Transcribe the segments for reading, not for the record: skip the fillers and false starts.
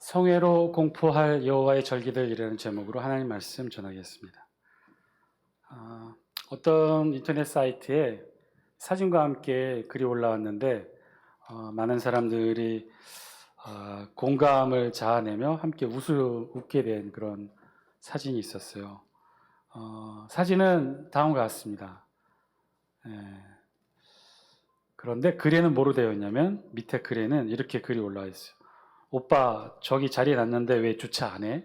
성회로 공포할 여호와의 절기들이라는 제목으로 하나님 말씀 전하겠습니다. 어떤 인터넷 사이트에 사진과 함께 글이 올라왔는데 많은 사람들이 공감을 자아내며 함께 웃게 된 그런 사진이 있었어요. 사진은 다음과 같습니다. 그런데 글에는 뭐로 되어 있냐면 밑에 글에는 이렇게 글이 올라와 있어요. 오빠 저기 자리에 놨는데 왜 주차 안 해?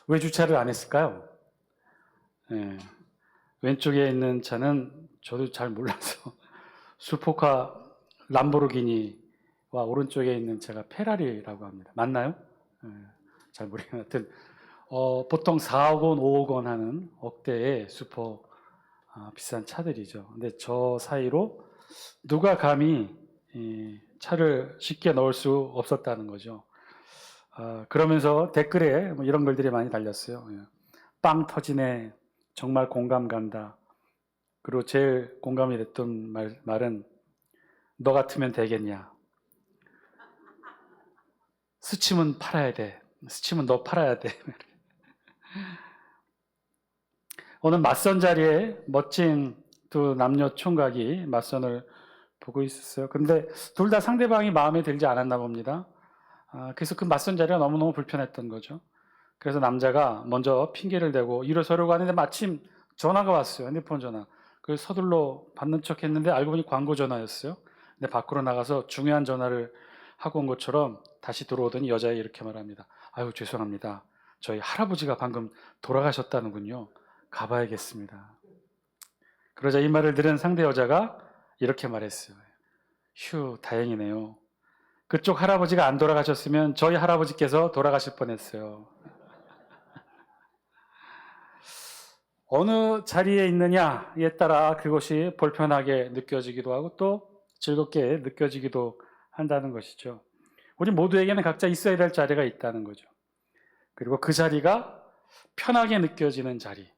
왜 주차를 안 했을까요? 왼쪽에 있는 차는 저도 잘 몰라서 슈퍼카 람보르기니와 오른쪽에 있는 차가 페라리라고 합니다. 맞나요? 잘 모르겠어요. 하여튼 보통 4억 원, 5억 원 하는 억대의 슈퍼 비싼 차들이죠. 근데 저 사이로 누가 감히 차를 쉽게 넣을 수 없었다는 거죠. 그러면서 댓글에 뭐 이런 글들이 많이 달렸어요. 빵 터지네. 정말 공감 간다. 그리고 제일 공감이 됐던 말은 너 같으면 되겠냐. 스치면 팔아야 돼. 스치면 너 팔아야 돼. 오늘 맞선 자리에 멋진 두 남녀 총각이 맞선을 보고 있었어요. 근데 둘 다 상대방이 마음에 들지 않았나 봅니다. 그래서 그 맞선 자리가 너무너무 불편했던 거죠. 그래서 남자가 먼저 핑계를 대고 일어서려고 하는데 마침 전화가 왔어요. 핸드폰 전화. 그래서 서둘러 받는 척 했는데 알고 보니 광고 전화였어요. 근데 밖으로 나가서 중요한 전화를 하고 온 것처럼 다시 들어오더니 여자애 이렇게 말합니다. 아유 죄송합니다. 저희 할아버지가 방금 돌아가셨다는군요. 가봐야겠습니다. 그러자 이 말을 들은 상대 여자가 이렇게 말했어요. 휴, 다행이네요. 그쪽 할아버지가 안 돌아가셨으면 저희 할아버지께서 돌아가실 뻔했어요. 어느 자리에 있느냐에 따라 그것이 불편하게 느껴지기도 하고 또 즐겁게 느껴지기도 한다는 것이죠. 우리 모두에게는 각자 있어야 될 자리가 있다는 거죠. 그리고 그 자리가 편하게 느껴지는 자리,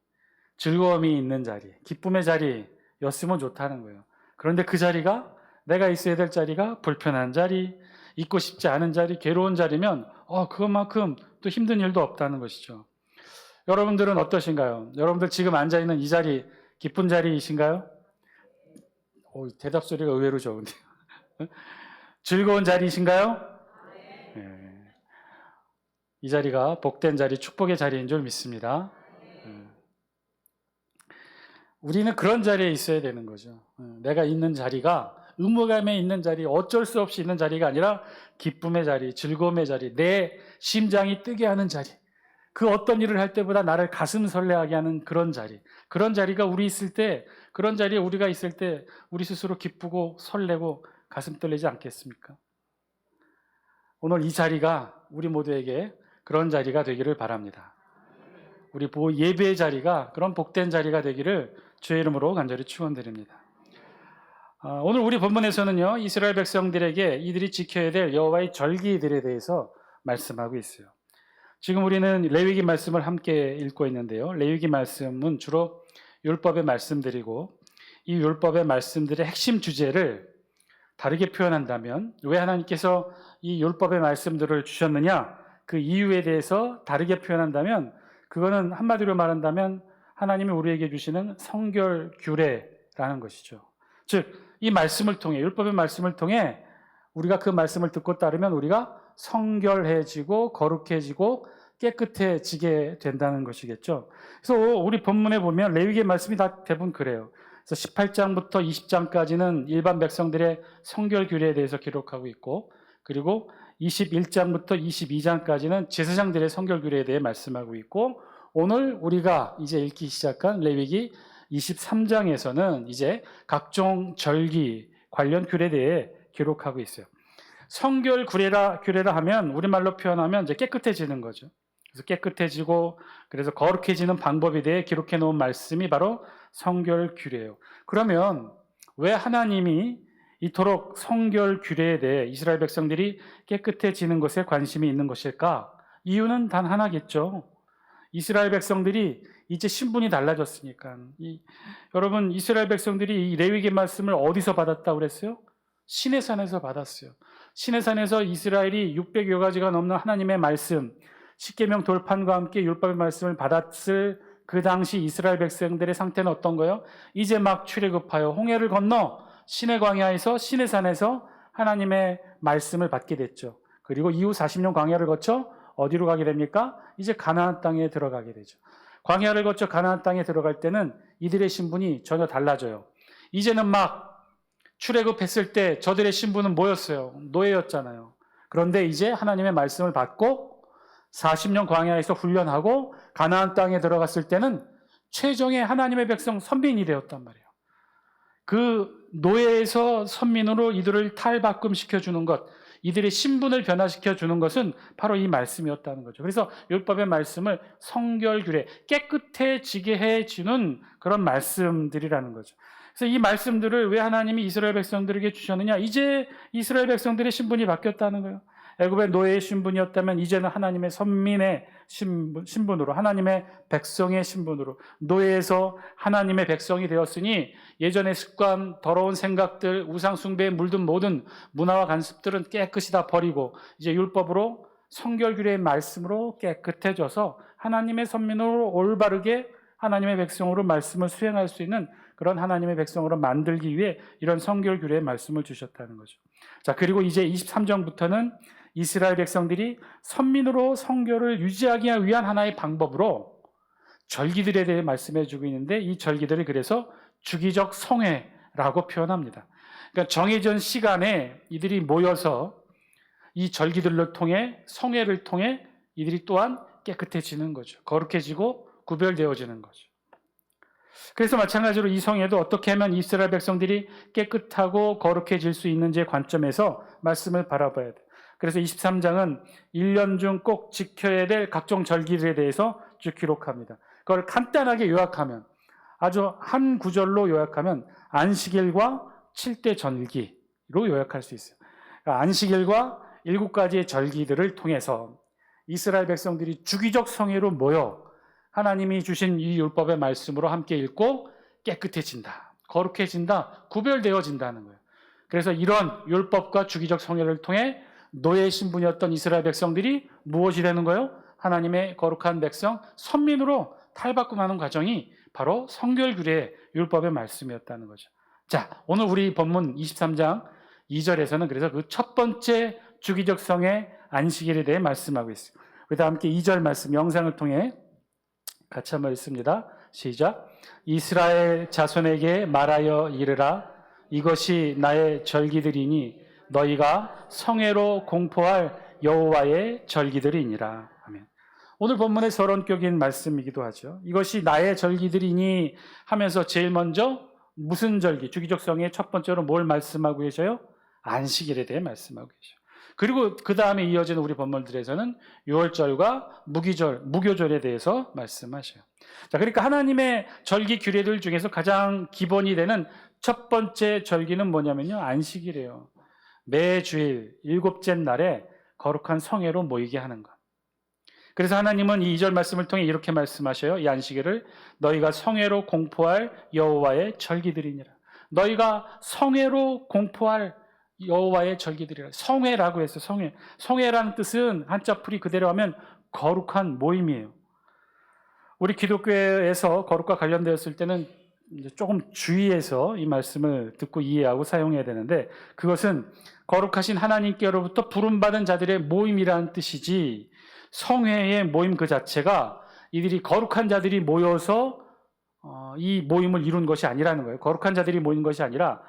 즐거움이 있는 자리, 기쁨의 자리였으면 좋다는 거예요. 그런데 그 자리가 내가 있어야 될 자리가 불편한 자리, 있고 싶지 않은 자리, 괴로운 자리면 그것만큼 또 힘든 일도 없다는 것이죠. 여러분들은 어떠신가요? 여러분들 지금 앉아있는 이 자리 기쁜 자리이신가요? 대답 소리가 의외로 좋은데요. 즐거운 자리이신가요? 네. 이 자리가 복된 자리, 축복의 자리인 줄 믿습니다. 우리는 그런 자리에 있어야 되는 거죠. 내가 있는 자리가 의무감에 있는 자리, 어쩔 수 없이 있는 자리가 아니라 기쁨의 자리, 즐거움의 자리, 내 심장이 뜨게 하는 자리, 그 어떤 일을 할 때보다 나를 가슴 설레하게 하는 그런 자리, 그런 자리가 우리 있을 때, 그런 자리에 우리가 있을 때 우리 스스로 기쁘고 설레고 가슴 떨리지 않겠습니까? 오늘 이 자리가 우리 모두에게 그런 자리가 되기를 바랍니다. 우리 예배의 자리가 그런 복된 자리가 되기를 주의 이름으로 간절히 축원드립니다. 오늘 우리 본문에서는요, 이스라엘 백성들에게 이들이 지켜야 될 여호와의 절기들에 대해서 말씀하고 있어요. 지금 우리는 레위기 말씀을 함께 읽고 있는데요. 레위기 말씀은 주로 율법의 말씀들이고 이 율법의 말씀들의 핵심 주제를 다르게 표현한다면 왜 하나님께서 이 율법의 말씀들을 주셨느냐? 그 이유에 대해서 다르게 표현한다면 그거는 한마디로 말한다면 하나님이 우리에게 주시는 성결 규례라는 것이죠. 즉, 이 말씀을 통해, 율법의 말씀을 통해 우리가 그 말씀을 듣고 따르면 우리가 성결해지고 거룩해지고 깨끗해지게 된다는 것이겠죠. 그래서 우리 본문에 보면 레위기의 말씀이 다 대부분 그래요. 그래서 18장부터 20장까지는 일반 백성들의 성결 규례에 대해서 기록하고 있고, 그리고 21장부터 22장까지는 제사장들의 성결 규례에 대해 말씀하고 있고, 오늘 우리가 이제 읽기 시작한 레위기 23장에서는 이제 각종 절기 관련 규례에 대해 기록하고 있어요. 성결 규례라 하면 우리말로 표현하면 이제 깨끗해지는 거죠. 그래서 깨끗해지고 그래서 거룩해지는 방법에 대해 기록해 놓은 말씀이 바로 성결 규례예요. 그러면 왜 하나님이 이토록 성결 규례에 대해 이스라엘 백성들이 깨끗해지는 것에 관심이 있는 것일까? 이유는 단 하나겠죠. 이스라엘 백성들이 이제 신분이 달라졌으니까. 여러분, 이스라엘 백성들이 이 레위기 말씀을 어디서 받았다고 그랬어요? 시내산에서 받았어요. 시내산에서 이스라엘이 600여 가지가 넘는 하나님의 말씀, 십계명 돌판과 함께 율법의 말씀을 받았을 그 당시 이스라엘 백성들의 상태는 어떤 거예요? 이제 막 출애굽하여 홍해를 건너 시내 광야에서 시내산에서 하나님의 말씀을 받게 됐죠. 그리고 이후 40년 광야를 거쳐 어디로 가게 됩니까? 이제 가나안 땅에 들어가게 되죠. 광야를 거쳐 가나안 땅에 들어갈 때는 이들의 신분이 전혀 달라져요. 이제는 막 출애굽했을 때 저들의 신분은 뭐였어요? 노예였잖아요. 그런데 이제 하나님의 말씀을 받고 40년 광야에서 훈련하고 가나안 땅에 들어갔을 때는 최종의 하나님의 백성 선민이 되었단 말이에요. 그 노예에서 선민으로 이들을 탈바꿈시켜주는 것, 이들의 신분을 변화시켜주는 것은 바로 이 말씀이었다는 거죠. 그래서 율법의 말씀을 성결규례, 깨끗해지게 해주는 그런 말씀들이라는 거죠. 그래서 이 말씀들을 왜 하나님이 이스라엘 백성들에게 주셨느냐? 이제 이스라엘 백성들의 신분이 바뀌었다는 거예요. 애굽의 노예의 신분이었다면 이제는 하나님의 선민의 신분으로, 하나님의 백성의 신분으로, 노예에서 하나님의 백성이 되었으니 예전의 습관, 더러운 생각들, 우상 숭배에 물든 모든 문화와 관습들은 깨끗이 다 버리고 이제 율법으로, 성결규례의 말씀으로 깨끗해져서 하나님의 선민으로 올바르게 하나님의 백성으로 말씀을 수행할 수 있는 그런 하나님의 백성으로 만들기 위해 이런 성결규례의 말씀을 주셨다는 거죠. 자, 그리고 이제 23장부터는 이스라엘 백성들이 선민으로 성결을 유지하기 위한 하나의 방법으로 절기들에 대해 말씀해 주고 있는데, 이 절기들을 그래서 주기적 성회라고 표현합니다. 그러니까 정해진 시간에 이들이 모여서 이 절기들을 통해, 성회를 통해 이들이 또한 깨끗해지는 거죠. 거룩해지고 구별되어지는 거죠. 그래서 마찬가지로 이 성회도 어떻게 하면 이스라엘 백성들이 깨끗하고 거룩해질 수 있는지의 관점에서 말씀을 바라봐야 돼요. 그래서 23장은 1년 중 꼭 지켜야 될 각종 절기들에 대해서 쭉 기록합니다. 그걸 간단하게 요약하면, 아주 한 구절로 요약하면 안식일과 7대 절기로 요약할 수 있어요. 그러니까 안식일과 7가지의 절기들을 통해서 이스라엘 백성들이 주기적 성회로 모여 하나님이 주신 이 율법의 말씀으로 함께 읽고 깨끗해진다, 거룩해진다, 구별되어진다는 거예요. 그래서 이런 율법과 주기적 성회를 통해 노예 신분이었던 이스라엘 백성들이 무엇이 되는 거예요? 하나님의 거룩한 백성, 선민으로 탈바꿈하는 과정이 바로 성결규례 율법의 말씀이었다는 거죠. 자, 오늘 우리 본문 23장 2절에서는 그래서 그 첫 번째 주기적 성회 안식일에 대해 말씀하고 있어요. 그래서 함께 2절 말씀 영상을 통해 같이 한번 읽습니다. 시작. 이스라엘 자손에게 말하여 이르라. 이것이 나의 절기들이니 너희가 성회로 공포할 여호와의 절기들이니라. 아멘. 오늘 본문의 서론격인 말씀이기도 하죠. 이것이 나의 절기들이니 하면서 제일 먼저 무슨 절기, 주기적 성회 첫 번째로 뭘 말씀하고 계셔요? 안식일에 대해 말씀하고 계셔요. 그리고 그 다음에 이어지는 우리 본문들에서는 유월절과 무교절에 대해서 말씀하셔요. 자, 그러니까 하나님의 절기 규례들 중에서 가장 기본이 되는 첫 번째 절기는 뭐냐면요, 안식이래요. 매주일 7째 날에 거룩한 성회로 모이게 하는 것. 그래서 하나님은 이 2절 말씀을 통해 이렇게 말씀하셔요. 이 안식일을 너희가 성회로 공포할 여호와의 절기들이니라. 너희가 성회로 공포할 여호와의 절기들이라. 성회라고 해서 성회. 성회라는 뜻은 한자풀이 그대로 하면 거룩한 모임이에요. 우리 기독교에서 거룩과 관련되었을 때는 조금 주의해서 이 말씀을 듣고 이해하고 사용해야 되는데, 그것은 거룩하신 하나님께로부터 부름받은 자들의 모임이라는 뜻이지, 성회의 모임 그 자체가 이들이 거룩한 자들이 모여서 이 모임을 이룬 것이 아니라는 거예요. 거룩한 자들이 모인 것이 아니라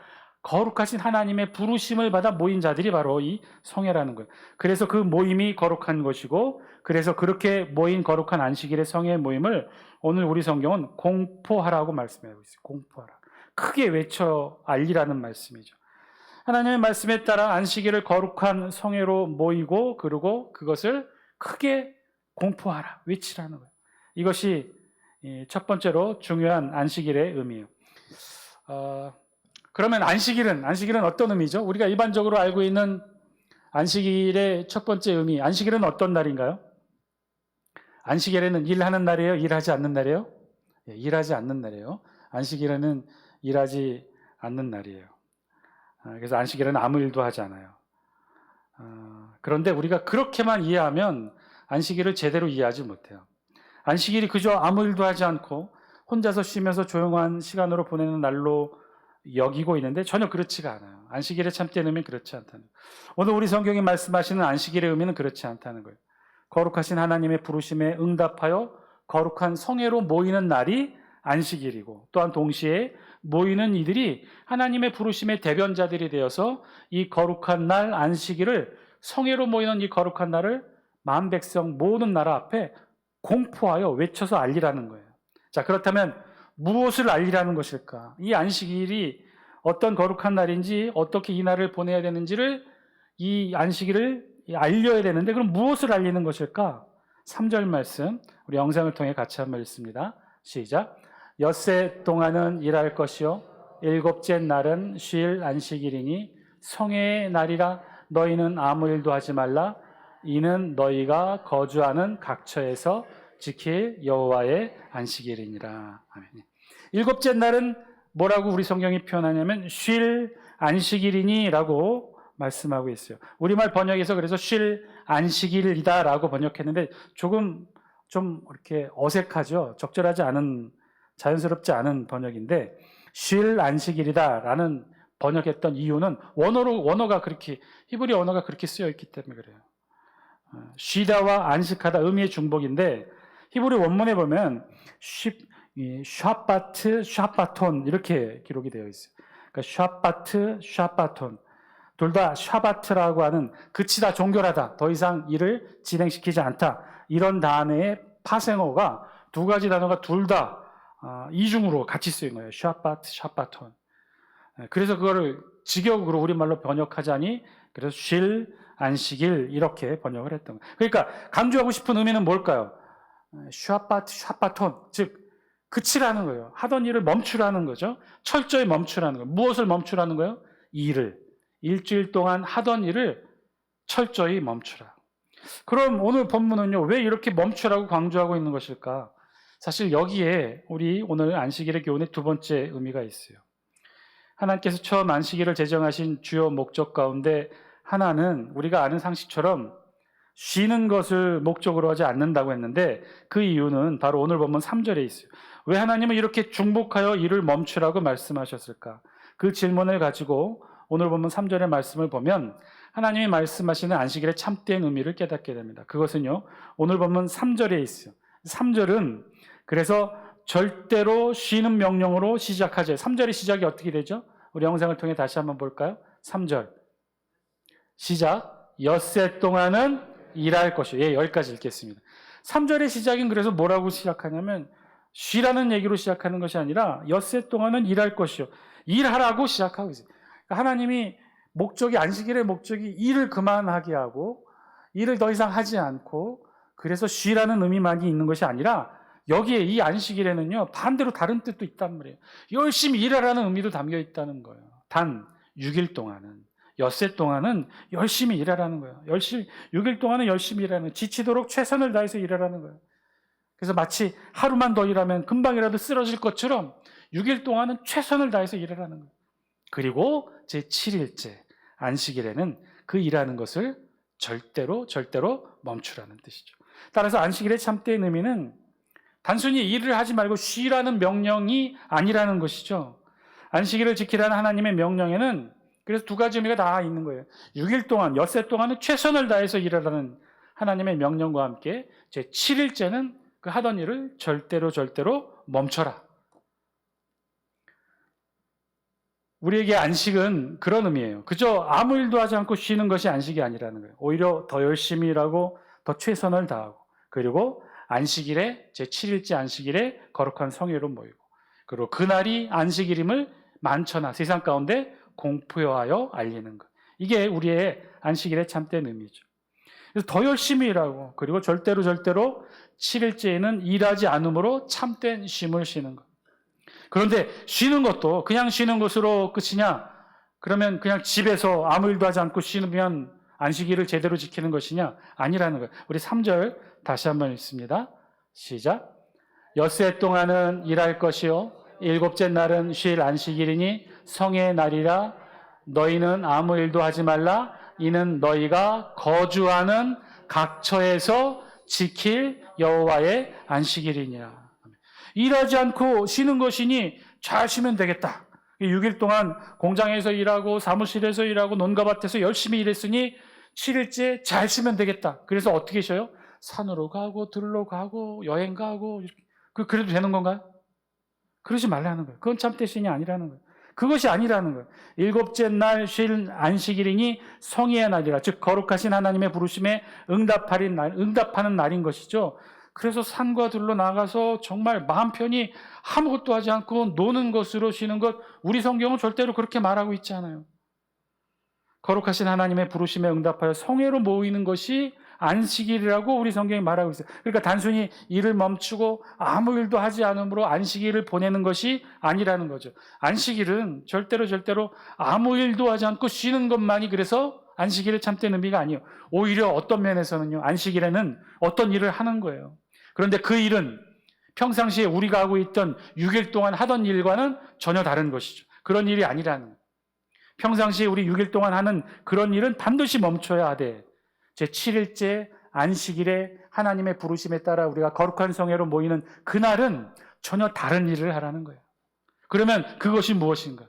거룩하신 하나님의 부르심을 받아 모인 자들이 바로 이 성회라는 거예요. 그래서 그 모임이 거룩한 것이고, 그래서 그렇게 모인 거룩한 안식일의 성회 모임을 오늘 우리 성경은 공포하라고 말씀하고 있어요. 공포하라. 크게 외쳐 알리라는 말씀이죠. 하나님의 말씀에 따라 안식일을 거룩한 성회로 모이고, 그리고 그것을 크게 공포하라, 외치라는 거예요. 이것이 첫 번째로 중요한 안식일의 의미예요. 그러면 안식일은 어떤 의미죠? 우리가 일반적으로 알고 있는 안식일의 첫 번째 의미, 안식일은 어떤 날인가요? 안식일에는 일하는 날이에요? 일하지 않는 날이에요? 일하지 않는 날이에요. 안식일에는 일하지 않는 날이에요. 그래서 안식일에는 아무 일도 하지 않아요. 그런데 우리가 그렇게만 이해하면 안식일을 제대로 이해하지 못해요. 안식일이 그저 아무 일도 하지 않고 혼자서 쉬면서 조용한 시간으로 보내는 날로 여기고 있는데 전혀 그렇지가 않아요. 안식일의 참된 의미는 그렇지 않다는 거예요. 오늘 우리 성경이 말씀하시는 안식일의 의미는 그렇지 않다는 거예요. 거룩하신 하나님의 부르심에 응답하여 거룩한 성회로 모이는 날이 안식일이고, 또한 동시에 모이는 이들이 하나님의 부르심의 대변자들이 되어서 이 거룩한 날 안식일을, 성회로 모이는 이 거룩한 날을 만 백성 모든 나라 앞에 공포하여 외쳐서 알리라는 거예요. 자, 그렇다면 무엇을 알리라는 것일까? 이 안식일이 어떤 거룩한 날인지, 어떻게 이 날을 보내야 되는지를, 이 안식일을 알려야 되는데, 그럼 무엇을 알리는 것일까? 3절 말씀, 우리 영상을 통해 같이 한번 읽습니다. 시작. 엿새 동안은 일할 것이요 일곱째 날은 쉴 안식일이니 성회의 날이라. 너희는 아무 일도 하지 말라. 이는 너희가 거주하는 각처에서 지킬 여호와의 안식일이니라. 아멘. 일곱째 날은 뭐라고 우리 성경이 표현하냐면 쉴 안식일이니 라고 말씀하고 있어요. 우리말 번역에서 그래서 쉴 안식일이다 라고 번역했는데 조금 좀 이렇게 어색하죠. 적절하지 않은, 자연스럽지 않은 번역인데, 쉴 안식일이다 라는 번역했던 이유는 원어가 그렇게, 히브리 언어가 그렇게 쓰여 있기 때문에 그래요. 쉬다와 안식하다 의미의 중복인데, 히브리 원문에 보면 샤바트, 샤바톤 이렇게 기록이 되어 있어요. 그러니까 샤바트, 샤바톤 둘 다 샤바트라고 하는 그치다, 종결하다, 더 이상 일을 진행시키지 않다, 이런 단어의 파생어가 두 가지 단어가 둘 다 이중으로 같이 쓰인 거예요. 샤바트, 샤바톤. 그래서 그거를 직역으로 우리말로 번역하자니 그래서 쉴 안식일 이렇게 번역을 했던 거예요. 그러니까 강조하고 싶은 의미는 뭘까요? 샤바트, 샤바톤, 즉 그치라는 거예요. 하던 일을 멈추라는 거죠. 철저히 멈추라는 거예요. 무엇을 멈추라는 거예요? 일을. 일주일 동안 하던 일을 철저히 멈추라. 그럼 오늘 본문은요, 왜 이렇게 멈추라고 강조하고 있는 것일까? 사실 여기에 우리 오늘 안식일의 교훈의 두 번째 의미가 있어요. 하나님께서 처음 안식일을 제정하신 주요 목적 가운데 하나는 우리가 아는 상식처럼 쉬는 것을 목적으로 하지 않는다고 했는데, 그 이유는 바로 오늘 본문 3절에 있어요. 왜 하나님은 이렇게 중복하여 일을 멈추라고 말씀하셨을까? 그 질문을 가지고 오늘 본문 3절의 말씀을 보면 하나님이 말씀하시는 안식일의 참된 의미를 깨닫게 됩니다. 그것은요, 오늘 본문 3절에 있어요. 3절은 그래서 절대로 쉬는 명령으로 시작하죠. 3절의 시작이 어떻게 되죠? 우리 영상을 통해 다시 한번 볼까요? 3절 시작. 엿새 동안은 일할 것이요. 예, 여기까지 읽겠습니다. 3절의 시작은 그래서 뭐라고 시작하냐면 쉬라는 얘기로 시작하는 것이 아니라 엿새 동안은 일할 것이요. 일하라고 시작하고 있어요. 그러니까 하나님이 목적이, 안식일의 목적이 일을 그만하게 하고 일을 더 이상 하지 않고 그래서 쉬라는 의미만이 있는 것이 아니라 여기에 이 안식일에는요, 반대로 다른 뜻도 있단 말이에요. 열심히 일하라는 의미도 담겨 있다는 거예요. 단 6일 동안은, 엿새 동안은 열심히 일하라는 거예요. 6일 동안은 열심히 일하는, 지치도록 최선을 다해서 일하라는 거예요. 그래서 마치 하루만 더 일하면 금방이라도 쓰러질 것처럼 6일 동안은 최선을 다해서 일하라는 거예요. 그리고 제7일째 안식일에는 그 일하는 것을 절대로 멈추라는 뜻이죠. 따라서 안식일의 참된 의미는 단순히 일을 하지 말고 쉬라는 명령이 아니라는 것이죠. 안식일을 지키라는 하나님의 명령에는 그래서 두 가지 의미가 다 있는 거예요. 6일 동안, 엿새 동안은 최선을 다해서 일하라는 하나님의 명령과 함께 제7일째는 그 하던 일을 절대로 멈춰라. 우리에게 안식은 그런 의미예요. 그저 아무 일도 하지 않고 쉬는 것이 안식이 아니라는 거예요. 오히려 더 열심히 일하고 더 최선을 다하고, 그리고 안식일에, 제7일째 안식일에 거룩한 성회로 모이고, 그리고 그날이 안식일임을 만천하 세상 가운데 공포하여 알리는 것. 이게 우리의 안식일의 참된 의미죠. 그래서 더 열심히 일하고, 그리고 절대로 7일째에는 일하지 않으므로 참된 쉼을 쉬는 것. 그런데 쉬는 것도 그냥 쉬는 것으로 끝이냐? 그러면 그냥 집에서 아무 일도 하지 않고 쉬면 안식일을 제대로 지키는 것이냐? 아니라는 거예요. 우리 3절 다시 한번 읽습니다. 시작. 엿새 동안은 일할 것이요 일곱째 날은 쉴 안식일이니 성의 날이라. 너희는 아무 일도 하지 말라. 이는 너희가 거주하는 각처에서 지킬 여호와의 안식일이니라. 일하지 않고 쉬는 것이니 잘 쉬면 되겠다. 6일 동안 공장에서 일하고 사무실에서 일하고 논가밭에서 열심히 일했으니 7일째 잘 쉬면 되겠다. 그래서 어떻게 쉬어요? 산으로 가고 들로 가고 여행 가고 그래도 되는 건가요? 그러지 말라는 거예요. 그건 참되신이 아니라는 거예요. 그것이 아니라는 거예요. 7째 날 쉴 안식일이니 성의의 날이라, 즉 거룩하신 하나님의 부르심에 응답하는 날인 것이죠. 그래서 산과 들로 나가서 정말 마음 편히 아무것도 하지 않고 노는 것으로 쉬는 것, 우리 성경은 절대로 그렇게 말하고 있지 않아요. 거룩하신 하나님의 부르심에 응답하여 성회로 모이는 것이 안식일이라고 우리 성경이 말하고 있어요. 그러니까 단순히 일을 멈추고 아무 일도 하지 않으므로 안식일을 보내는 것이 아니라는 거죠. 안식일은 절대로 아무 일도 하지 않고 쉬는 것만이 그래서 안식일을 참된 의미가 아니에요. 오히려 어떤 면에서는요, 안식일에는 어떤 일을 하는 거예요. 그런데 그 일은 평상시에 우리가 하고 있던 6일 동안 하던 일과는 전혀 다른 것이죠. 그런 일이 아니라는 거예요. 평상시에 우리 6일 동안 하는 그런 일은 반드시 멈춰야 돼. 제7일째 안식일에 하나님의 부르심에 따라 우리가 거룩한 성회로 모이는 그날은 전혀 다른 일을 하라는 거예요. 그러면 그것이 무엇인가?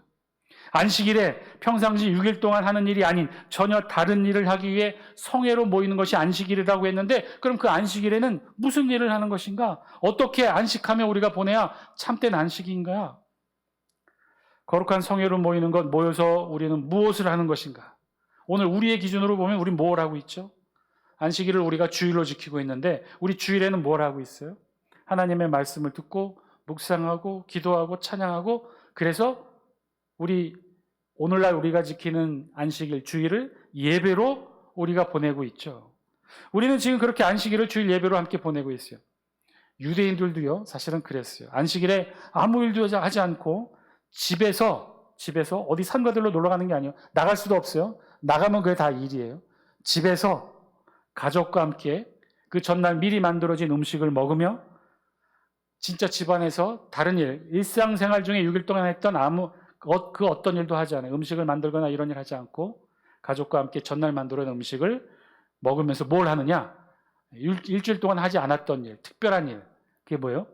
안식일에 평상시 6일 동안 하는 일이 아닌 전혀 다른 일을 하기 위해 성회로 모이는 것이 안식일이라고 했는데, 그럼 그 안식일에는 무슨 일을 하는 것인가? 어떻게 안식하며 우리가 보내야 참된 안식인가? 거룩한 성회로 모이는 것, 모여서 우리는 무엇을 하는 것인가? 오늘 우리의 기준으로 보면 우리 뭘 하고 있죠? 안식일을 우리가 주일로 지키고 있는데 우리 주일에는 뭘 하고 있어요? 하나님의 말씀을 듣고 묵상하고 기도하고 찬양하고, 그래서 오늘날 우리가 지키는 안식일 주일을 예배로 우리가 보내고 있죠. 우리는 지금 그렇게 안식일을 주일 예배로 함께 보내고 있어요. 유대인들도요, 사실은 그랬어요. 안식일에 아무 일도 하지 않고 집에서 어디 산과들로 놀러 가는 게 아니에요. 나갈 수도 없어요. 나가면 그게 다 일이에요. 집에서 가족과 함께 그 전날 미리 만들어진 음식을 먹으며 진짜 집안에서 다른 일, 일상생활 중에 6일 동안 했던 그 어떤 일도 하지 않아요. 음식을 만들거나 이런 일 하지 않고 가족과 함께 전날 만들어낸 음식을 먹으면서 뭘 하느냐? 일주일 동안 하지 않았던 일, 특별한 일. 그게 뭐예요?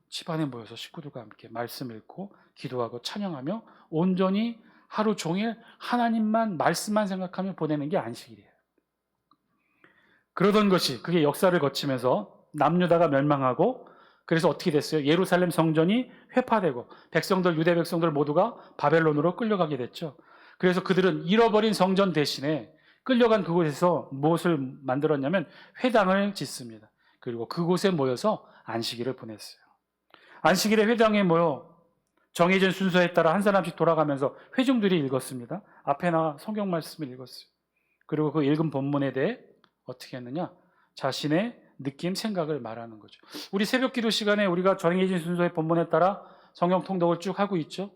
집안에 모여서 식구들과 함께 말씀 읽고 기도하고 찬양하며 온전히 하루 종일 하나님만, 말씀만 생각하며 보내는 게 안식일이에요. 그러던 것이 그게 역사를 거치면서 남유다가 멸망하고, 그래서 어떻게 됐어요? 예루살렘 성전이 회파되고 유대 백성들 모두가 바벨론으로 끌려가게 됐죠. 그래서 그들은 잃어버린 성전 대신에 끌려간 그곳에서 무엇을 만들었냐면 회당을 짓습니다. 그리고 그곳에 모여서 안식일을 보냈어요. 안식일에 회당에 모여 정해진 순서에 따라 한 사람씩 돌아가면서 회중들이 읽었습니다. 앞에 나와 성경 말씀을 읽었어요. 그리고 그 읽은 본문에 대해 어떻게 했느냐? 자신의 느낌, 생각을 말하는 거죠. 우리 새벽 기도 시간에 우리가 정해진 순서의 본문에 따라 성경 통독을 쭉 하고 있죠.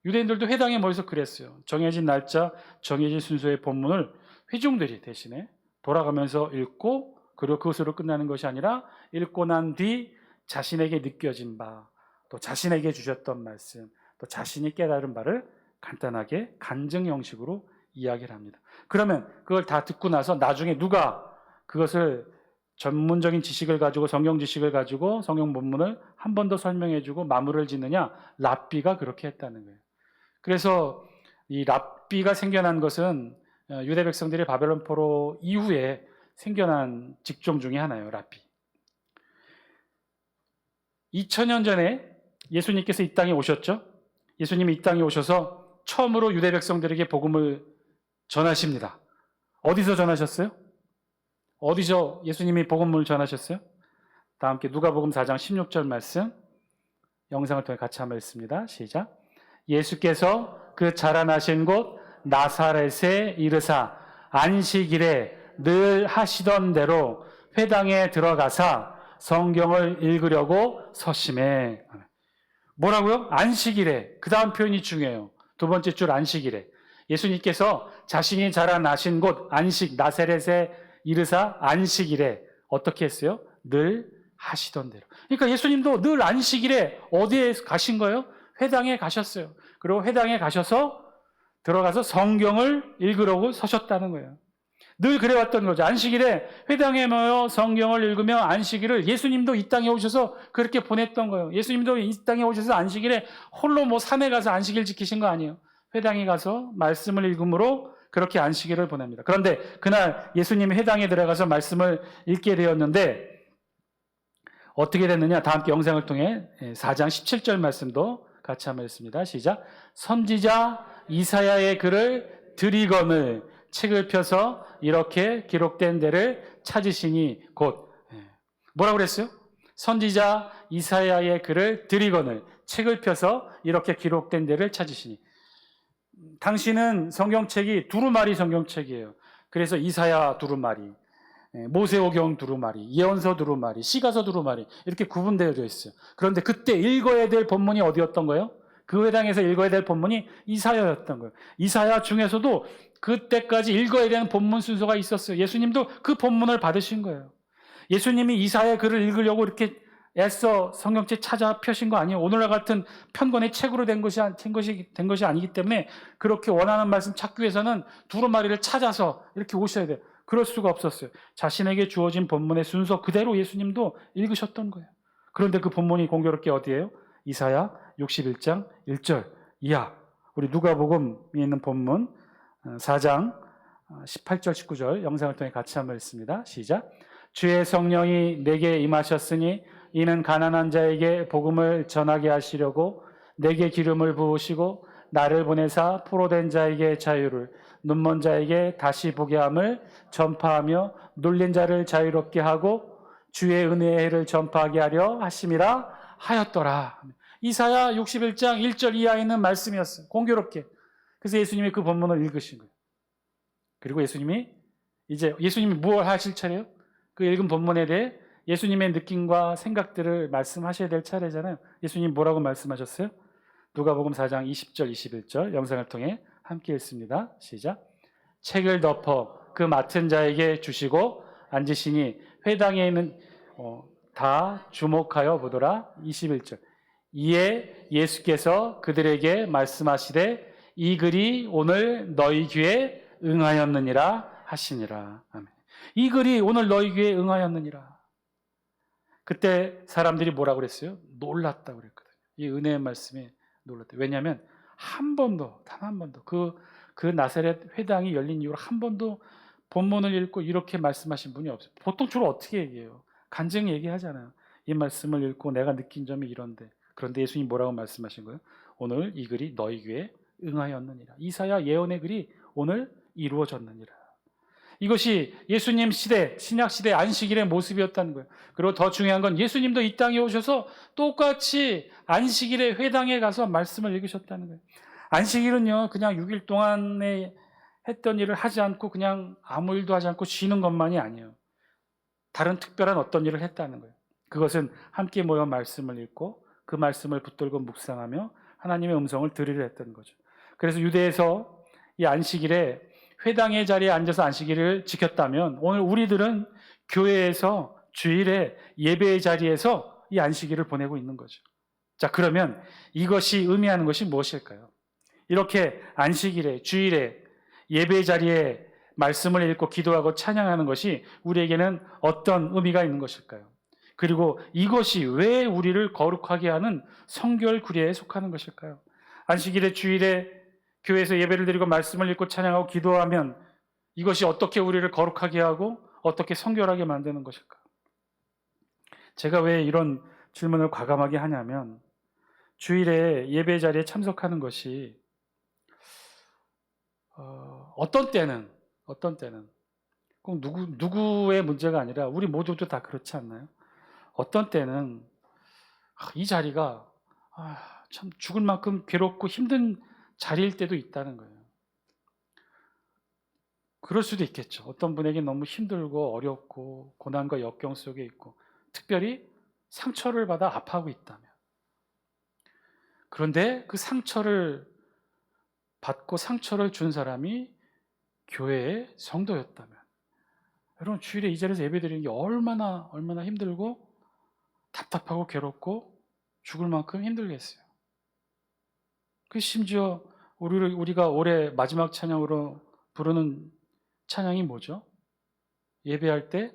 유대인들도 회당에 모여서 그랬어요. 정해진 날짜, 정해진 순서의 본문을 회중들이 대신에 돌아가면서 읽고, 그리고 그것으로 끝나는 것이 아니라 읽고 난 뒤 자신에게 느껴진 바, 또 자신에게 주셨던 말씀, 또 자신이 깨달은 바를 간단하게 간증 형식으로 이야기를 합니다. 그러면 그걸 다 듣고 나서 나중에 누가 그것을 전문적인 지식을 가지고, 성경 지식을 가지고 성경 본문을 한 번 더 설명해주고 마무리를 짓느냐? 랍비가 그렇게 했다는 거예요. 그래서 이 랍비가 생겨난 것은 유대 백성들이 바벨론 포로 이후에 생겨난 직종 중에 하나예요. 랍비. 2000년 전에 예수님께서 이 땅에 오셨죠. 예수님이 이 땅에 오셔서 처음으로 유대 백성들에게 복음을 전하십니다. 어디서 전하셨어요? 어디서 예수님이 복음을 전하셨어요? 다 함께 누가복음 4장 16절 말씀 영상을 통해 같이 한번 읽습니다. 시작. 예수께서 그 자라나신 곳 나사렛에 이르사 안식일에 늘 하시던 대로 회당에 들어가사 성경을 읽으려고 서심해. 뭐라고요? 안식일에. 그 다음 표현이 중요해요. 두 번째 줄 안식일에. 예수님께서 자신이 자라나신 곳 안식 나사렛에 이르사 안식일에 어떻게 했어요? 늘 하시던 대로. 그러니까 예수님도 늘 안식일에 어디에 가신 거예요? 회당에 가셨어요. 그리고 회당에 가셔서 들어가서 성경을 읽으려고 서셨다는 거예요. 늘 그래왔던 거죠. 안식일에 회당에 모여 성경을 읽으며 안식일을 예수님도 이 땅에 오셔서 그렇게 보냈던 거예요. 예수님도 이 땅에 오셔서 안식일에 홀로 산에 가서 안식일 지키신 거 아니에요. 회당에 가서 말씀을 읽음으로 그렇게 안식일을 보냅니다. 그런데 그날 예수님이 회당에 들어가서 말씀을 읽게 되었는데 어떻게 됐느냐? 다 함께 영상을 통해 4장 17절 말씀도 같이 한번 읽습니다. 시작. 선지자 이사야의 글을 들이거늘 책을 펴서 이렇게 기록된 데를 찾으시니 곧 뭐라고 그랬어요? 선지자 이사야의 글을 들이거늘 책을 펴서 이렇게 기록된 데를 찾으시니. 당시는 성경책이 두루마리 성경책이에요. 그래서 이사야 두루마리, 모세오경 두루마리, 예언서 두루마리, 시가서 두루마리 이렇게 구분되어져 있어요. 그런데 그때 읽어야 될 본문이 어디였던 거예요? 그 회당에서 읽어야 될 본문이 이사야였던 거예요. 이사야 중에서도 그때까지 읽어야 되는 본문 순서가 있었어요. 예수님도 그 본문을 받으신 거예요. 예수님이 이사야의 글을 읽으려고 이렇게 애써 성경책 찾아 펴신 거 아니에요. 오늘날 같은 편권의 책으로 된 것이 아니기 때문에 그렇게 원하는 말씀 찾기 위해서는 두루마리를 찾아서 이렇게 오셔야 돼요. 그럴 수가 없었어요. 자신에게 주어진 본문의 순서 그대로 예수님도 읽으셨던 거예요. 그런데 그 본문이 공교롭게 어디예요? 이사야 61장 1절 이하. 우리 누가복음에 있는 본문 4장 18절 19절 영상을 통해 같이 한번 읽습니다. 시작. 주의 성령이 내게 임하셨으니 이는 가난한 자에게 복음을 전하게 하시려고 내게 기름을 부으시고 나를 보내사 포로된 자에게 자유를, 눈먼 자에게 다시 보게 함을 전파하며 눌린 자를 자유롭게 하고 주의 은혜의 해를 전파하게 하려 하심이라 하였더라. 이사야 61장 1절 이하에 있는 말씀이었어요. 공교롭게. 그래서 예수님이 그 본문을 읽으신 거예요. 그리고 예수님이 무엇을 하실 차례요? 그 읽은 본문에 대해 예수님의 느낌과 생각들을 말씀하셔야 될 차례잖아요. 예수님 뭐라고 말씀하셨어요? 누가복음 4장 20절 21절 영상을 통해 함께 읽습니다. 시작. 책을 덮어 그 맡은 자에게 주시고 앉으시니 회당에 있는 다 주목하여 보더라. 21절. 이에 예수께서 그들에게 말씀하시되 이 글이 오늘 너희 귀에 응하였느니라 하시니라. 아멘. 이 글이 오늘 너희 귀에 응하였느니라. 그때 사람들이 뭐라고 그랬어요? 놀랐다고 그랬거든요. 이 은혜의 말씀에 놀랐대요. 왜냐하면 단 한 번도 그 나사렛 회당이 열린 이후로 한 번도 본문을 읽고 이렇게 말씀하신 분이 없어요. 보통 주로 어떻게 얘기해요? 간증 얘기하잖아요. 이 말씀을 읽고 내가 느낀 점이 이런데. 그런데 예수님 뭐라고 말씀하신 거예요? 오늘 이 글이 너희 귀에 응하였느니라. 이사야 예언의 글이 오늘 이루어졌느니라. 이것이 예수님 시대, 신약 시대 안식일의 모습이었다는 거예요. 그리고 더 중요한 건 예수님도 이 땅에 오셔서 똑같이 안식일에 회당에 가서 말씀을 읽으셨다는 거예요. 안식일은요, 그냥 6일 동안에 했던 일을 하지 않고 그냥 아무 일도 하지 않고 쉬는 것만이 아니에요. 다른 특별한 어떤 일을 했다는 거예요. 그것은 함께 모여 말씀을 읽고 그 말씀을 붙들고 묵상하며 하나님의 음성을 들으려 했던 거죠. 그래서 유대에서 이 안식일에 회당의 자리에 앉아서 안식일을 지켰다면 오늘 우리들은 교회에서 주일에 예배의 자리에서 이 안식일을 보내고 있는 거죠. 자, 그러면 이것이 의미하는 것이 무엇일까요? 이렇게 안식일에, 주일에, 예배의 자리에 말씀을 읽고 기도하고 찬양하는 것이 우리에게는 어떤 의미가 있는 것일까요? 그리고 이것이 왜 우리를 거룩하게 하는 성결 구례에 속하는 것일까요? 안식일에, 주일에 교회에서 예배를 드리고 말씀을 읽고 찬양하고 기도하면 이것이 어떻게 우리를 거룩하게 하고 어떻게 성결하게 만드는 것일까? 제가 왜 이런 질문을 과감하게 하냐면 주일에 예배 자리에 참석하는 것이 어떤 때는 꼭 누구의 문제가 아니라 우리 모두도 다 그렇지 않나요? 어떤 때는 이 자리가 참 죽을 만큼 괴롭고 힘든 자리일 때도 있다는 거예요. 그럴 수도 있겠죠. 어떤 분에게 너무 힘들고 어렵고 고난과 역경 속에 있고 특별히 상처를 받아 아파하고 있다면, 그런데 그 상처를 받고 상처를 준 사람이 교회의 성도였다면, 여러분 주일에 이 자리에서 예배드리는 게 얼마나 힘들고 답답하고 괴롭고 죽을 만큼 힘들겠어요. 그 심지어 우리가 올해 마지막 찬양으로 부르는 찬양이 뭐죠? 예배할 때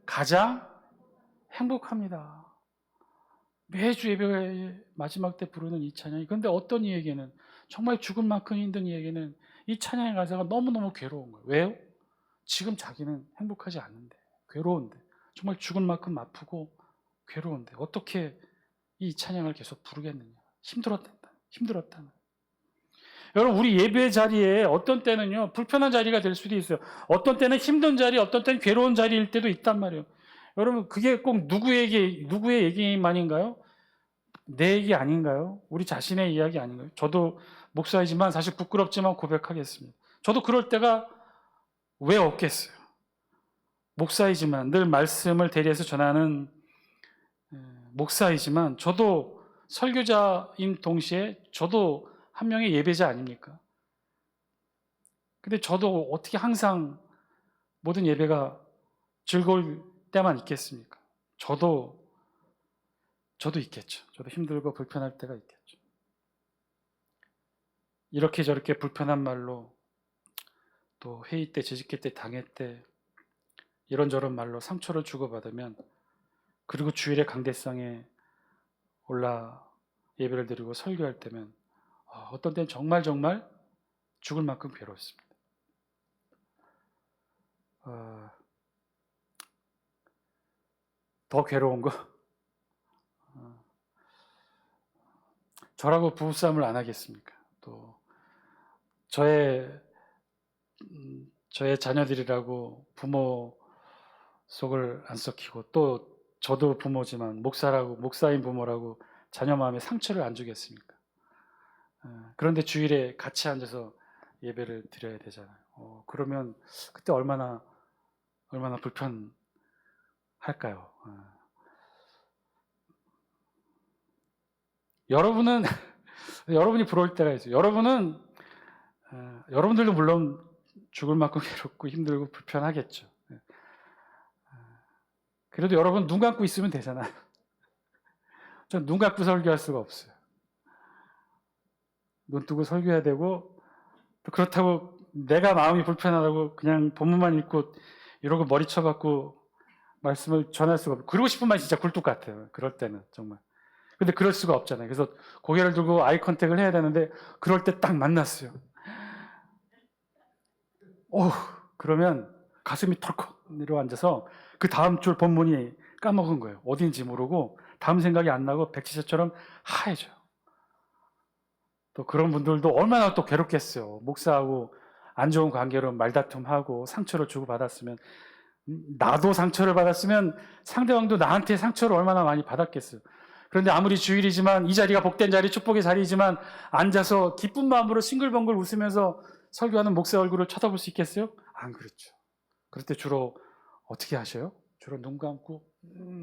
가장 행복합니다. 매주 예배 마지막 때 부르는 이 찬양이, 근데 어떤 이에게는, 정말 죽을 만큼 힘든 이에게는 이 찬양의 가사가 너무너무 괴로운 거예요. 왜요? 지금 자기는 행복하지 않은데, 괴로운데, 정말 죽을 만큼 아프고 괴로운데 어떻게 이 찬양을 계속 부르겠느냐. 힘들었다는. 여러분, 우리 예배 자리에 어떤 때는요, 불편한 자리가 될 수도 있어요. 어떤 때는 힘든 자리, 어떤 때는 괴로운 자리일 때도 있단 말이에요. 여러분, 그게 꼭 누구의 얘기만인가요? 내 얘기 아닌가요? 우리 자신의 이야기 아닌가요? 저도 목사이지만 사실 부끄럽지만 고백하겠습니다. 저도 그럴 때가 왜 없겠어요? 목사이지만, 늘 말씀을 대리해서 전하는 목사이지만, 저도 설교자인 동시에 저도 한 명의 예배자 아닙니까? 근데 저도 어떻게 항상 모든 예배가 즐거울 때만 있겠습니까? 저도 있겠죠. 저도 힘들고 불편할 때가 있겠죠. 이렇게 저렇게 불편한 말로, 또 회의 때, 재직회 때, 당회 때 이런저런 말로 상처를 주고받으면, 그리고 주일에 강대상에 올라 예배를 드리고 설교할 때면 어떤 때는 정말 죽을 만큼 괴롭습니다. 더 괴로운 거, 저라고 부부싸움을 안 하겠습니까? 또 저의 자녀들이라고 부모 속을 안 썩히고, 또 저도 부모지만 목사인 부모라고 자녀 마음에 상처를 안 주겠습니까? 그런데 주일에 같이 앉아서 예배를 드려야 되잖아요. 그러면 그때 얼마나 불편할까요? 여러분이 부러울 때가 있어요. 여러분들도 물론 죽을 만큼 괴롭고 힘들고 불편하겠죠. 그래도 여러분 눈 감고 있으면 되잖아요. 전 눈 감고 설교할 수가 없어요. 눈 뜨고 설교해야 되고, 또 그렇다고 내가 마음이 불편하다고 그냥 본문만 읽고 이러고 머리 쳐갖고 말씀을 전할 수가 없어요. 그러고 싶은 말이 진짜 굴뚝 같아요. 그럴 때는 정말. 근데 그럴 수가 없잖아요. 그래서 고개를 들고 아이 컨택을 해야 되는데, 그럴 때 딱 만났어요. 그러면 가슴이 털컥 내려앉아서 그 다음 줄 본문이 까먹은 거예요. 어딘지 모르고 다음 생각이 안 나고 백지처럼 하얘져요. 또 그런 분들도 얼마나 또 괴롭겠어요. 목사하고 안 좋은 관계로 말다툼하고 상처를 주고받았으면, 나도 상처를 받았으면 상대방도 나한테 상처를 얼마나 많이 받았겠어요. 그런데 아무리 주일이지만, 이 자리가 복된 자리, 축복의 자리이지만 앉아서 기쁜 마음으로 싱글벙글 웃으면서 설교하는 목사 얼굴을 쳐다볼 수 있겠어요? 안 그렇죠. 그럴 때 주로 어떻게 하셔요? 주로 눈 감고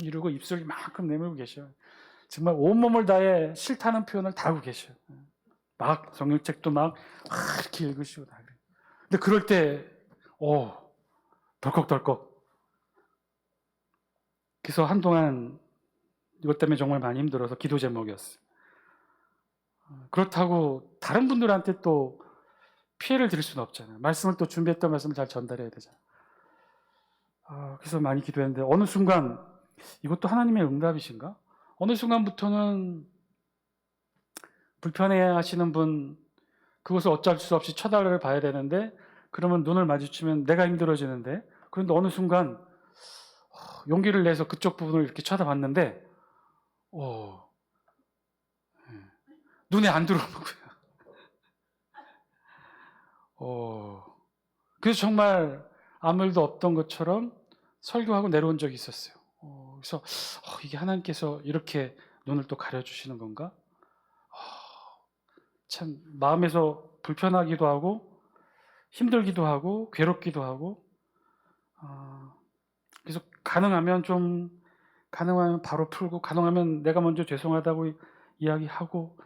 이러고 입술 이만큼 내밀고 계셔요. 정말 온몸을 다해 싫다는 표현을 다 하고 계셔요. 막 성경책도 막 이렇게 읽으시고 다 그래요. 근데 그럴 때 덜컥덜컥. 그래서 한동안 이것 때문에 정말 많이 힘들어서 기도 제목이었어요. 그렇다고 다른 분들한테 또 피해를 드릴 수는 없잖아요. 말씀을 또 준비했던 말씀을 잘 전달해야 되잖아요. 그래서 많이 기도했는데, 어느 순간, 이것도 하나님의 응답이신가? 어느 순간부터는 불편해하시는 분, 그것을 어쩔 수 없이 쳐다를 봐야 되는데, 그러면 눈을 마주치면 내가 힘들어지는데, 그런데 어느 순간 용기를 내서 그쪽 부분을 이렇게 쳐다봤는데 눈에 안 들어오는 거야. 그래서 정말 아무 일도 없던 것처럼 설교하고 내려온 적이 있었어요. 그래서 이게 하나님께서 이렇게 눈을 또 가려주시는 건가? 참 마음에서 불편하기도 하고 힘들기도 하고 괴롭기도 하고, 그래서 가능하면 바로 풀고, 가능하면 내가 먼저 죄송하다고 이야기하고,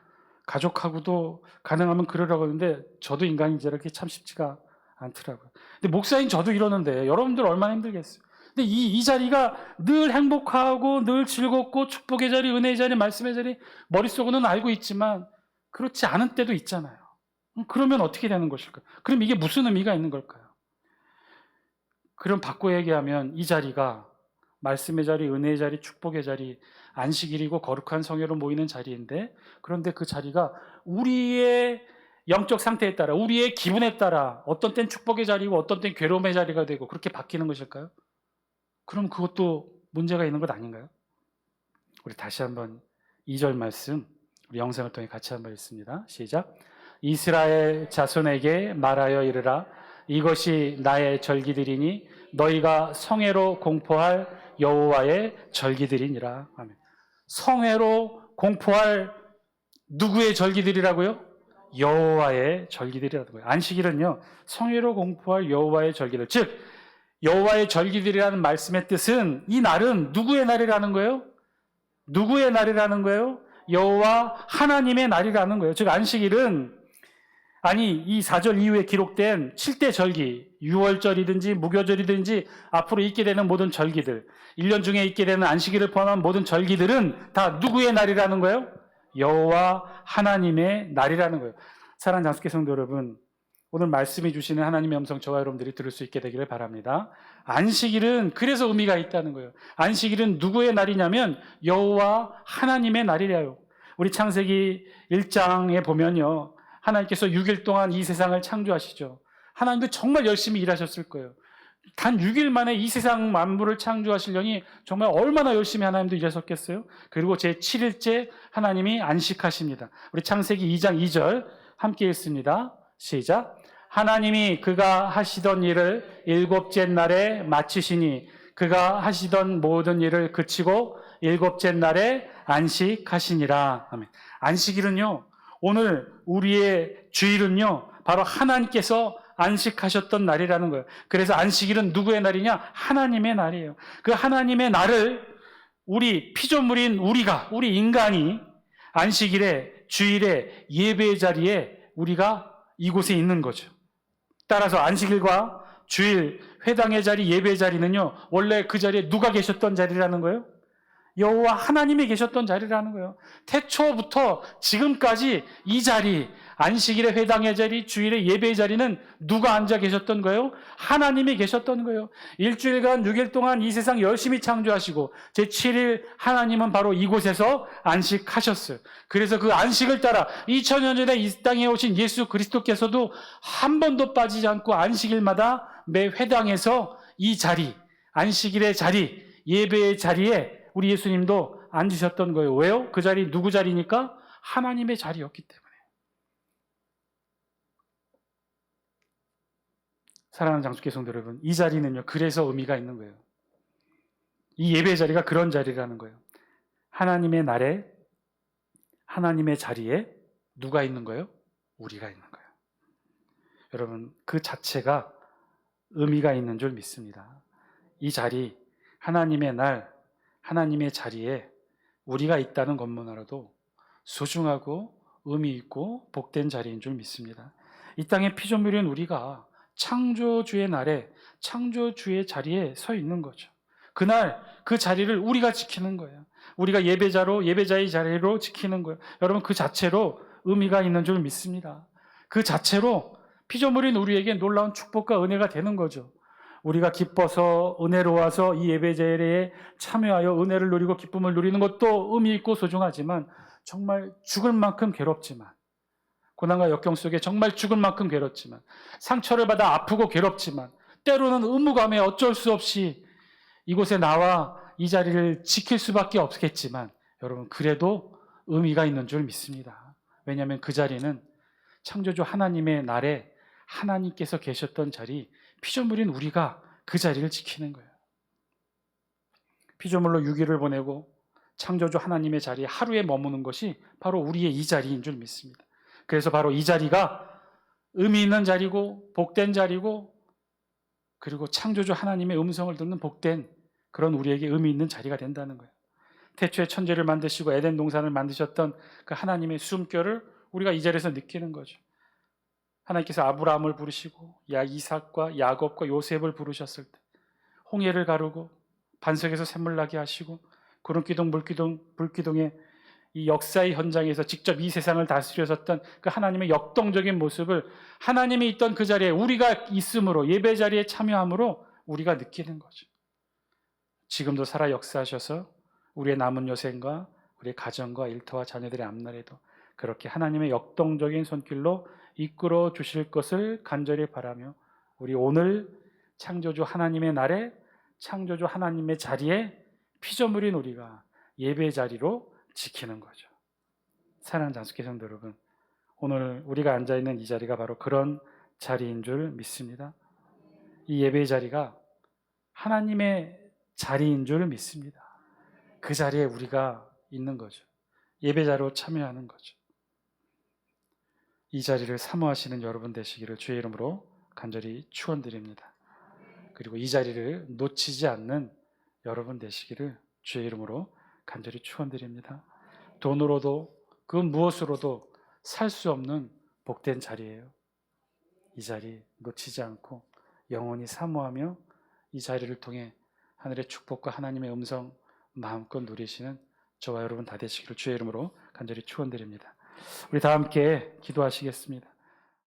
가족하고도 가능하면 그러라고 하는데, 저도 인간인지 이렇게 참 쉽지가 않더라고요. 근데 목사인 저도 이러는데 여러분들 얼마나 힘들겠어요. 근데 이 자리가 늘 행복하고 늘 즐겁고 축복의 자리, 은혜의 자리, 말씀의 자리 머릿속으로는 알고 있지만 그렇지 않은 때도 있잖아요. 그러면 어떻게 되는 것일까요? 그럼 이게 무슨 의미가 있는 걸까요? 그럼 바꿔 얘기하면 이 자리가 말씀의 자리, 은혜의 자리, 축복의 자리, 안식일이고 거룩한 성회로 모이는 자리인데, 그런데 그 자리가 우리의 영적 상태에 따라, 우리의 기분에 따라 어떤 땐 축복의 자리고 어떤 땐 괴로움의 자리가 되고 그렇게 바뀌는 것일까요? 그럼 그것도 문제가 있는 것 아닌가요? 우리 다시 한번 2절 말씀 우리 영상을 통해 같이 한번 읽습니다. 시작. 이스라엘 자손에게 말하여 이르라. 이것이 나의 절기들이니 너희가 성회로 공포할 여호와의 절기들이니라. 아멘. 성회로 공포할 누구의 절기들이라고요? 여호와의 절기들이라고요. 안식일은요, 성회로 공포할 여호와의 절기들, 즉 여호와의 절기들이라는 말씀의 뜻은 이 날은 누구의 날이라는 거예요? 누구의 날이라는 거예요? 여호와 하나님의 날이라는 거예요. 즉 안식일은 이 4절 이후에 기록된 7대 절기, 유월절이든지 무교절이든지 앞으로 있게 되는 모든 절기들, 1년 중에 있게 되는 안식일을 포함한 모든 절기들은 다 누구의 날이라는 거예요? 여호와 하나님의 날이라는 거예요. 사랑하는 장수교 성도 여러분, 오늘 말씀해 주시는 하나님의 음성 저와 여러분들이 들을 수 있게 되기를 바랍니다. 안식일은 그래서 의미가 있다는 거예요. 안식일은 누구의 날이냐면 여호와 하나님의 날이래요. 우리 창세기 1장에 보면요, 하나님께서 6일 동안 이 세상을 창조하시죠. 하나님도 정말 열심히 일하셨을 거예요. 단 6일 만에 이 세상 만물을 창조하시려니 정말 얼마나 열심히 하나님도 일하셨겠어요. 그리고 제 7일째 하나님이 안식하십니다. 우리 창세기 2장 2절 함께 읽습니다. 시작. 하나님이 그가 하시던 일을 7째 날에 마치시니 그가 하시던 모든 일을 그치고 7째 날에 안식하시니라. 아멘. 안식일은요, 오늘 우리의 주일은요, 바로 하나님께서 안식하셨던 날이라는 거예요. 그래서 안식일은 누구의 날이냐? 하나님의 날이에요. 그 하나님의 날을 우리 피조물인 우리 인간이 안식일에, 주일에, 예배의 자리에 우리가 이곳에 있는 거죠. 따라서 안식일과 주일, 회당의 자리, 예배의 자리는요, 원래 그 자리에 누가 계셨던 자리라는 거예요? 여호와 하나님이 계셨던 자리라는 거예요. 태초부터 지금까지 이 자리, 안식일의 회당의 자리, 주일의 예배의 자리는 누가 앉아 계셨던 거예요? 하나님이 계셨던 거예요. 일주일간 6일 동안 이 세상 열심히 창조하시고 제7일 하나님은 바로 이곳에서 안식하셨어요. 그래서 그 안식을 따라 2000년 전에 이 땅에 오신 예수 그리스도께서도 한 번도 빠지지 않고 안식일마다 매 회당에서 이 자리, 안식일의 자리, 예배의 자리에 우리 예수님도 앉으셨던 거예요. 왜요? 그 자리 누구 자리니까? 하나님의 자리였기 때문에. 사랑하는 장수교 성도 여러분, 이 자리는요, 그래서 의미가 있는 거예요. 이 예배 자리가 그런 자리라는 거예요. 하나님의 날에, 하나님의 자리에 누가 있는 거예요? 우리가 있는 거예요. 여러분, 그 자체가 의미가 있는 줄 믿습니다. 이 자리, 하나님의 날, 하나님의 자리에 우리가 있다는 것만으로도 소중하고 의미 있고 복된 자리인 줄 믿습니다. 이 땅의 피조물인 우리가 창조주의 날에 창조주의 자리에 서 있는 거죠. 그날 그 자리를 우리가 지키는 거예요. 우리가 예배자의 자리로 지키는 거예요. 여러분, 그 자체로 의미가 있는 줄 믿습니다. 그 자체로 피조물인 우리에게 놀라운 축복과 은혜가 되는 거죠. 우리가 기뻐서 은혜로워서 이 예배 자리에 참여하여 은혜를 누리고 기쁨을 누리는 것도 의미 있고 소중하지만, 정말 죽을 만큼 괴롭지만, 고난과 역경 속에 정말 죽을 만큼 괴롭지만, 상처를 받아 아프고 괴롭지만, 때로는 의무감에 어쩔 수 없이 이곳에 나와 이 자리를 지킬 수밖에 없겠지만, 여러분, 그래도 의미가 있는 줄 믿습니다. 왜냐하면 그 자리는 창조주 하나님의 날에 하나님께서 계셨던 자리, 피조물인 우리가 그 자리를 지키는 거예요. 피조물로 6일을 보내고 창조주 하나님의 자리에 하루에 머무는 것이 바로 우리의 이 자리인 줄 믿습니다. 그래서 바로 이 자리가 의미 있는 자리고 복된 자리고, 그리고 창조주 하나님의 음성을 듣는 복된 그런 우리에게 의미 있는 자리가 된다는 거예요. 태초에 천지를 만드시고 에덴 동산을 만드셨던 그 하나님의 숨결을 우리가 이 자리에서 느끼는 거죠. 하나님께서 아브라함을 부르시고 이삭과 야곱과 요셉을 부르셨을 때 홍해를 가르고 반석에서 샘물 나게 하시고 구름기둥 불기둥의 이 역사의 현장에서 직접 이 세상을 다스려섰던 그 하나님의 역동적인 모습을 하나님이 있던 그 자리에 우리가 있음으로, 예배 자리에 참여함으로 우리가 느끼는 거죠. 지금도 살아 역사하셔서 우리의 남은 여생과 우리의 가정과 일터와 자녀들의 앞날에도 그렇게 하나님의 역동적인 손길로 이끌어 주실 것을 간절히 바라며 우리 오늘 창조주 하나님의 날에 창조주 하나님의 자리에 피조물인 우리가 예배 자리로 지키는 거죠. 사랑하는 장수교 성도 여러분, 오늘 우리가 앉아있는 이 자리가 바로 그런 자리인 줄 믿습니다. 이 예배 자리가 하나님의 자리인 줄 믿습니다. 그 자리에 우리가 있는 거죠. 예배 자리로 참여하는 거죠. 이 자리를 사모하시는 여러분 되시기를 주의 이름으로 간절히 축원드립니다. 그리고 이 자리를 놓치지 않는 여러분 되시기를 주의 이름으로 간절히 축원드립니다. 돈으로도 그 무엇으로도 살 수 없는 복된 자리예요. 이 자리 놓치지 않고 영원히 사모하며 이 자리를 통해 하늘의 축복과 하나님의 음성 마음껏 누리시는 저와 여러분 다 되시기를 주의 이름으로 간절히 축원드립니다. 우리 다 함께 기도하시겠습니다.